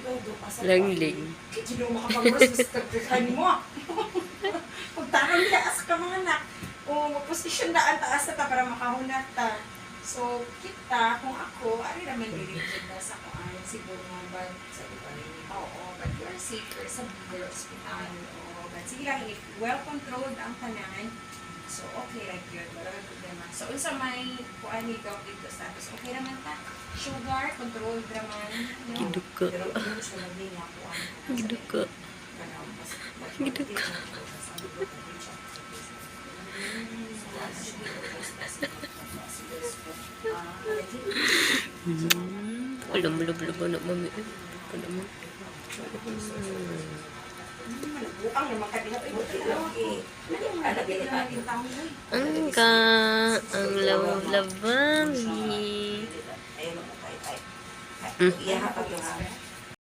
ikaw do ka sa Langling. Hindi mo makapag-bros, kagkakain mo. Pagtarang ka as ka mga anak. O, magposisyon na ang taas na ta para makahunat ta. So, kita, kung ako, ari naman dirigid na sa kuan, siguro mga bag, sa iba rin, oo, but you are safer sa bigger hospital, oo, but sige lang, if well-controlled ang tanan, so okay, like yun, wala kang problema. So, unsa may kuan ni Doc dito status, okay naman ta, sugar, controlled naman, no? Giduka. Pero yun, siya lang din niya kuan. Giduka. Giduka. Alam mo, anak mami. Alam mo. Bukang naman ka din Ang laban. Iya, apa